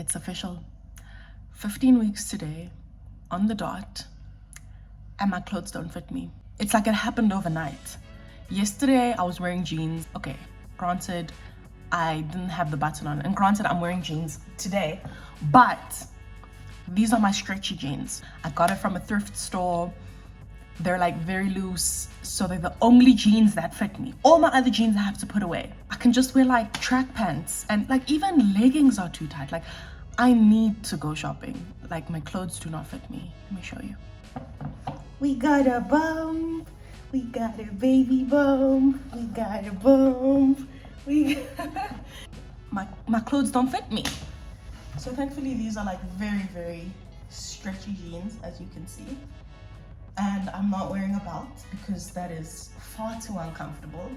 It's official. 15 weeks today, on the dot, and my clothes don't fit me. It's like it happened overnight. Yesterday, I was wearing jeans. Okay, granted, I didn't have the button on, and granted, I'm wearing jeans today, but these are my stretchy jeans. I got it from a thrift store. They're like very loose, so they're the only jeans that fit me. All my other jeans I have to put away. I can just wear like track pants, and like even leggings are too tight. Like I need to go shopping. Like my clothes do not fit me. Let me show you. We got a bump. We got a baby bump. We got a bump. My clothes don't fit me. So thankfully these are like very, very stretchy jeans, as you can see. And I'm not wearing a belt because that is far too uncomfortable.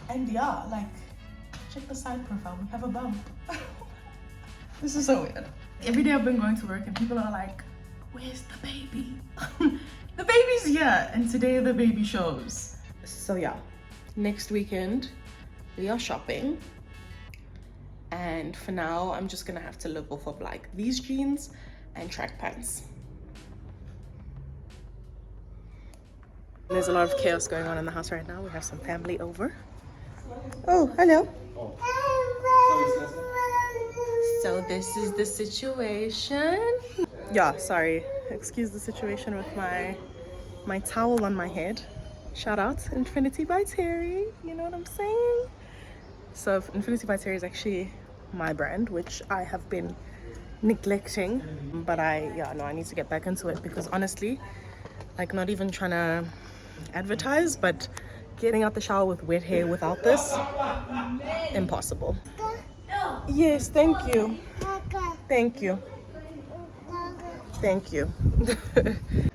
And yeah, like, check the side profile, we have a bump. This is so weird. Every day I've been going to work and people are like, where's the baby? The baby's here, and today the baby shows. So yeah, next weekend we are shopping. And for now, I'm just gonna have to live off of like these jeans and track pants. There's a lot of chaos going on in the house right now. We have some family over. Oh, hello. So this is the situation. Yeah, sorry. Excuse the situation with my towel on my head. Shout out Infinity by Terry. You know what I'm saying? So Infinity by Terry is actually my brand, which I have been neglecting. But I need to get back into it because honestly, like not even trying to advertise, but getting out the shower with wet hair without this, impossible. Yes, thank you. Thank you. Thank you.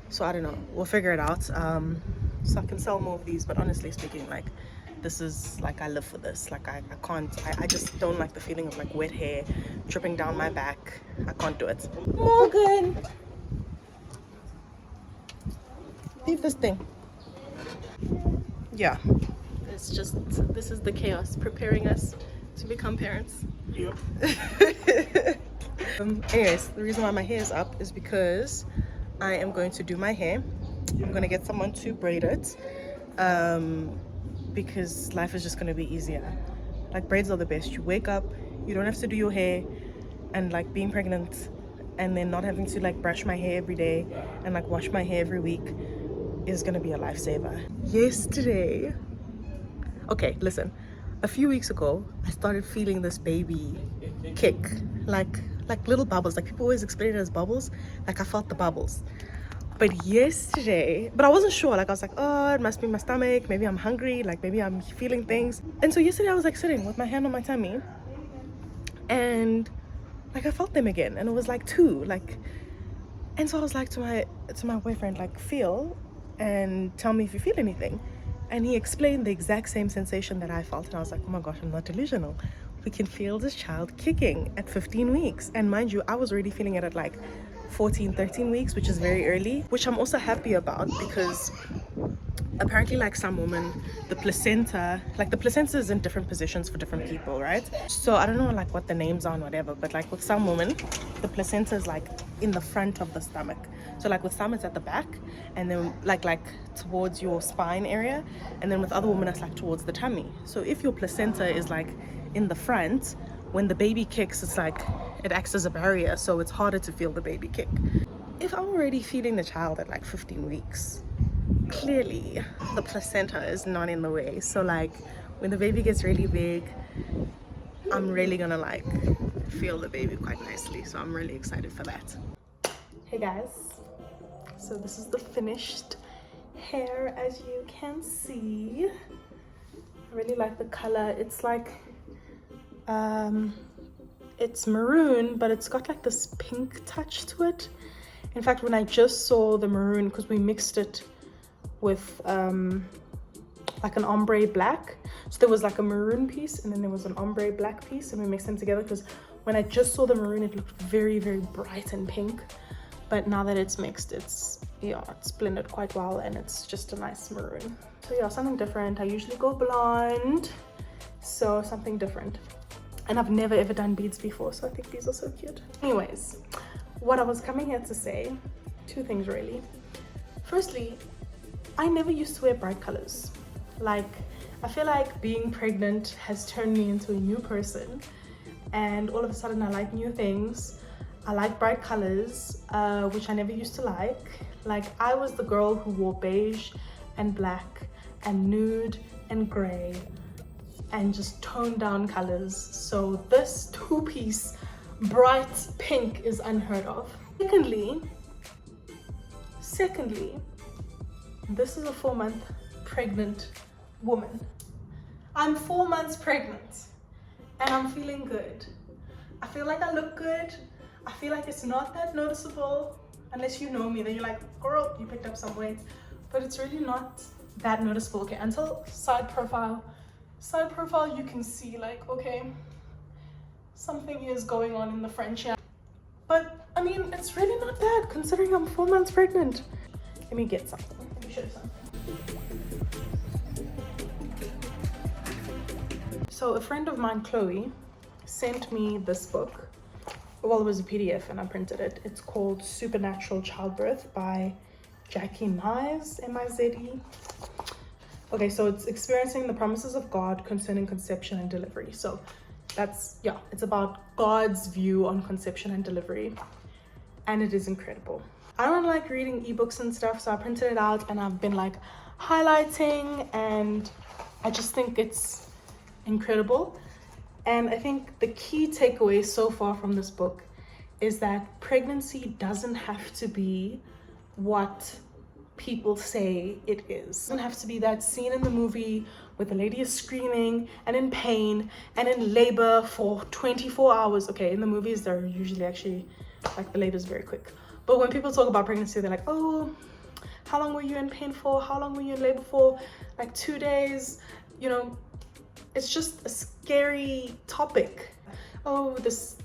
So I don't know, we'll figure it out. So I can sell more of these, but honestly speaking, like this is like I live for this. Like I just don't like the feeling of like wet hair dripping down my back. I can't do it. Morgan, leave this thing. Yeah, it's just, this is the chaos preparing us to become parents. Yep. Anyways, the reason why my hair is up is because I am going to do my hair. I'm gonna get someone to braid it because life is just gonna be easier. Like braids are the best. You wake up, you don't have to do your hair, and like being pregnant and then not having to like brush my hair every day and like wash my hair every week is gonna be a lifesaver. Yesterday, okay, listen, a few weeks ago I started feeling this baby kick, like little bubbles. Like people always explain it as bubbles. Like I felt the bubbles. But yesterday, but I wasn't sure. Like I was like, oh, it must be my stomach, maybe I'm hungry, like maybe I'm feeling things. And so yesterday I was like sitting with my hand on my tummy and like I felt them again, and it was like two, like, and so I was like to my boyfriend, like, feel and tell me if you feel anything. And he explained the exact same sensation that I felt, and I was like, oh my gosh, I'm not delusional. We can feel this child kicking at 15 weeks. And mind you, I was already feeling it at like 14, 13 weeks, which is very early, which I'm also happy about because apparently like some women, the placenta is in different positions for different people, right? So I don't know like what the names are and whatever, but like with some women, the placenta is like in the front of the stomach. So like with some it's at the back, and then like towards your spine area, and then with other women it's like towards the tummy. So if your placenta is like in the front, when the baby kicks, it's like it acts as a barrier, so it's harder to feel the baby kick. If I'm already feeling the child at like 15 weeks, clearly the placenta is not in the way. So like when the baby gets really big, I'm really gonna like feel the baby quite nicely. So I'm really excited for that. Hey guys, so this is the finished hair, as you can see. I really like the color. It's like it's maroon, but it's got like this pink touch to it. In fact, when I just saw the maroon, because we mixed it with like an ombre black, so there was like a maroon piece and then there was an ombre black piece, and we mixed them together because when I just saw the maroon it looked very, very bright and pink, but now that it's mixed, it's blended quite well and it's just a nice maroon. So yeah, something different. I usually go blonde, so something different. And I've never ever done beads before, so I think these are so cute. Anyways, what I was coming here to say, two things really. Firstly, I never used to wear bright colors. Like, I feel like being pregnant has turned me into a new person, and all of a sudden I like new things. I like bright colors, which I never used to like. Like, I was the girl who wore beige and black and nude and gray and just toned down colors. So this two-piece bright pink is unheard of. Secondly, this is a 4-month pregnant woman. I'm 4 months pregnant and I'm feeling good. I feel like I look good. I feel like it's not that noticeable. Unless you know me, then you're like, girl, you picked up some weight. But it's really not that noticeable. Okay, until side profile, you can see like, okay, something is going on in the French here. But I mean, it's really not bad considering I'm 4 months pregnant. Let me get something. Let me show you something. So a friend of mine, Chloe, sent me this book. Well, it was a PDF and I printed it. It's called Supernatural Childbirth by Jackie Mize, M-I-Z-E. Okay, so it's experiencing the promises of God concerning conception and delivery. So that's, yeah, it's about God's view on conception and delivery. And it is incredible. I don't like reading ebooks and stuff, so I printed it out and I've been like highlighting, and I just think it's incredible. And I think the key takeaway so far from this book is that pregnancy doesn't have to be what people say it is. It doesn't have to be that scene in the movie where the lady is screaming and in pain and in labor for 24 hours. Okay, in the movies, they're usually actually, like, the labor is very quick. But when people talk about pregnancy, they're like, oh, how long were you in pain for? How long were you in labor for? Like 2 days, you know. It's just a scary topic. Oh, this,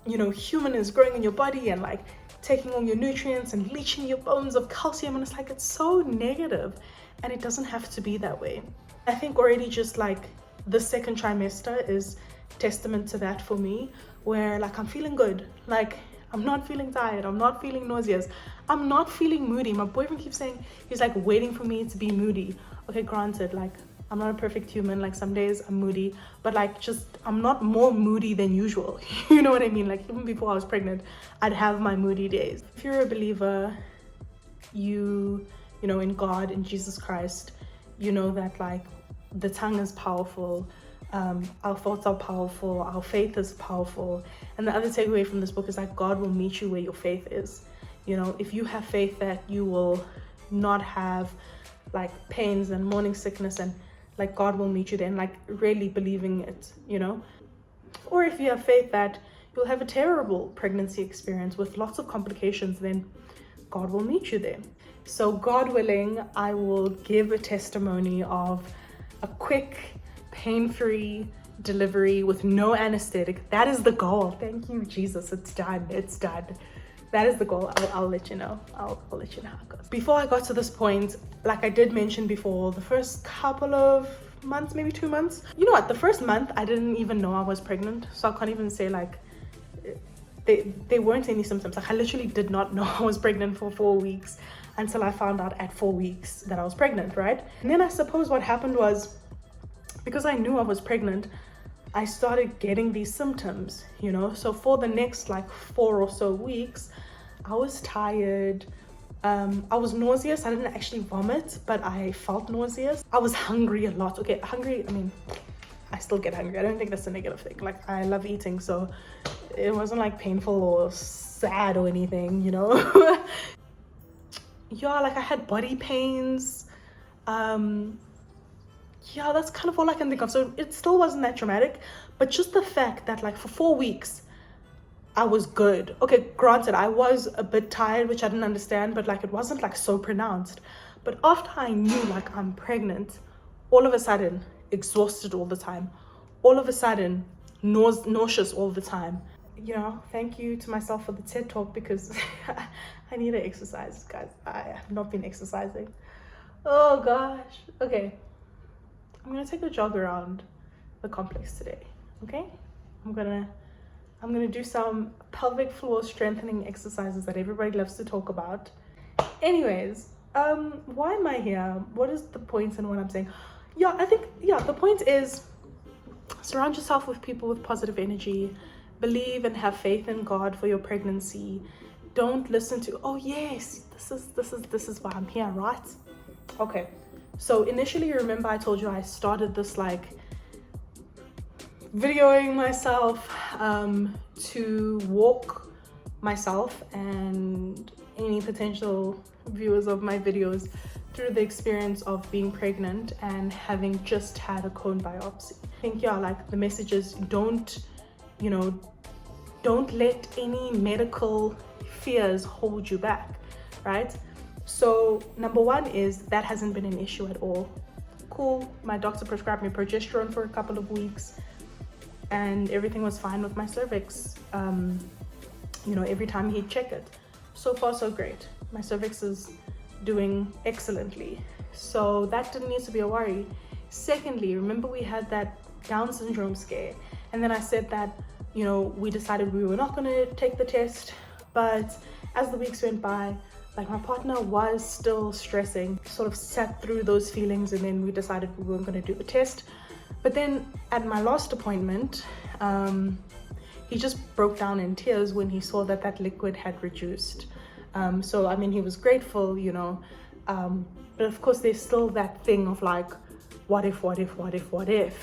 you know, human is growing in your body and like taking all your nutrients and leaching your bones of calcium. And it's like, it's so negative, and it doesn't have to be that way. I think already just like the second trimester is testament to that for me, where like I'm feeling good. Like, I'm not feeling tired. I'm not feeling nauseous. I'm not feeling moody. My boyfriend keeps saying he's like waiting for me to be moody. Okay, granted, like, I'm not a perfect human. Like, some days I'm moody, but like, just, I'm not more moody than usual. You know what I mean? Like, even before I was pregnant, I'd have my moody days. If you're a believer, you know, in God, in Jesus Christ, you know that like the tongue is powerful. Our thoughts are powerful. Our faith is powerful. And the other takeaway from this book is that God will meet you where your faith is. You know, if you have faith that you will not have like pains and morning sickness, and like God will meet you then, like really believing it, you know. Or if you have faith that you'll have a terrible pregnancy experience with lots of complications, then God will meet you there. So God willing, I will give a testimony of a quick, pain-free delivery with no anesthetic. That is the goal. Thank you, Jesus. It's done. It's done. That is the goal. I'll let you know. I'll let you know how it goes. Before I got to this point, like I did mention before, the first couple of months, maybe 2 months, you know what, the first month I didn't even know I was pregnant, so I can't even say like there weren't any symptoms. Like, I literally did not know I was pregnant for 4 weeks until I found out at 4 weeks that I was pregnant, right? And then I suppose what happened was, because I knew I was pregnant, I started getting these symptoms, you know. So for the next like 4 or so weeks, I was tired. I was nauseous. I didn't actually vomit, but I felt nauseous. I was hungry a lot. Okay, hungry, I mean, I still get hungry. I don't think that's a negative thing. Like, I love eating, so it wasn't like painful or sad or anything, you know. Yeah, like I had body pains. Yeah, that's kind of all I can think of. So it still wasn't that traumatic, but just the fact that like for 4 weeks I was good. Okay, granted, I was a bit tired, which I didn't understand, but like it wasn't like so pronounced. But after I knew like I'm pregnant, all of a sudden exhausted all the time, all of a sudden nauseous all the time. You know, thank you to myself for the TED talk, because I need to exercise, guys. I have not been exercising. Oh gosh. Okay, I'm gonna take a jog around the complex today, okay? I'm gonna do some pelvic floor strengthening exercises that everybody loves to talk about. Anyways, why am I here? What is the point in what I'm saying? Yeah, I think, yeah, the point is surround yourself with people with positive energy. Believe and have faith in God for your pregnancy. Don't listen to, oh yes, this is why I'm here, right? Okay, so initially, remember I told you I started this like videoing myself to walk myself and any potential viewers of my videos through the experience of being pregnant and having just had a cone biopsy. I think, yeah, like the message is don't let any medical fears hold you back, right? So number one is that hasn't been an issue at all. Cool, my doctor prescribed me progesterone for a couple of weeks and everything was fine with my cervix. Every time he'd check it. So far, so great. My cervix is doing excellently. So that didn't need to be a worry. Secondly, remember we had that Down syndrome scare. And then I said that, we decided we were not gonna take the test. But as the weeks went by, like my partner was still stressing, sort of sat through those feelings, and then we decided we weren't gonna do the test. But then at my last appointment, he just broke down in tears when he saw that liquid had reduced. So, I mean, he was grateful, but of course there's still that thing of like, what if?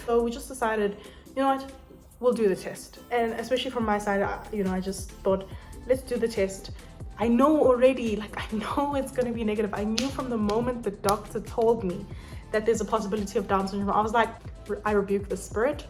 So we just decided, you know what, we'll do the test. And especially from my side, I just thought, let's do the test. I know already, I know it's going to be negative. I knew from the moment the doctor told me that there's a possibility of Down syndrome. I was like, I rebuke the spirit.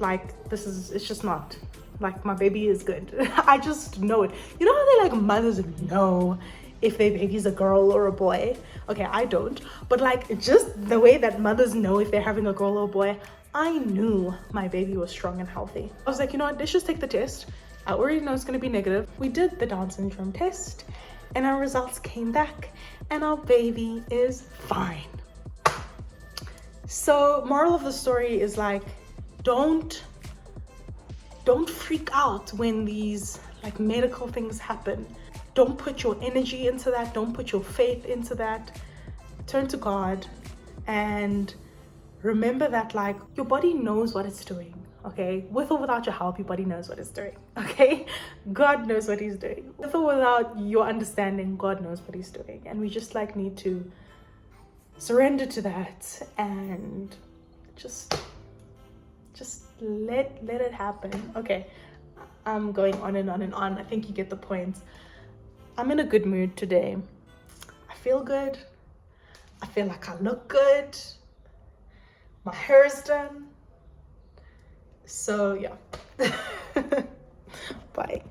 It's just not. My baby is good. I just know it. You know how mothers know if their baby's a girl or a boy? Okay, I don't. But just the way that mothers know if they're having a girl or a boy, I knew my baby was strong and healthy. I was like, you know what, let's just take the test. I already know it's gonna be negative. We did the Down syndrome test and our results came back and our baby is fine. So moral of the story is don't freak out when these medical things happen. Don't put your energy into that. Don't put your faith into that. Turn to God and remember that your body knows what it's doing, okay? With or without your help, your body knows what it's doing, okay? God knows what he's doing. With or without your understanding, God knows what he's doing. And we just need to surrender to that and just let it happen. Okay, I'm going on and on and on. I think you get the point. I'm in a good mood today. I feel good. I feel like I look good. My hair is done. So yeah. Bye.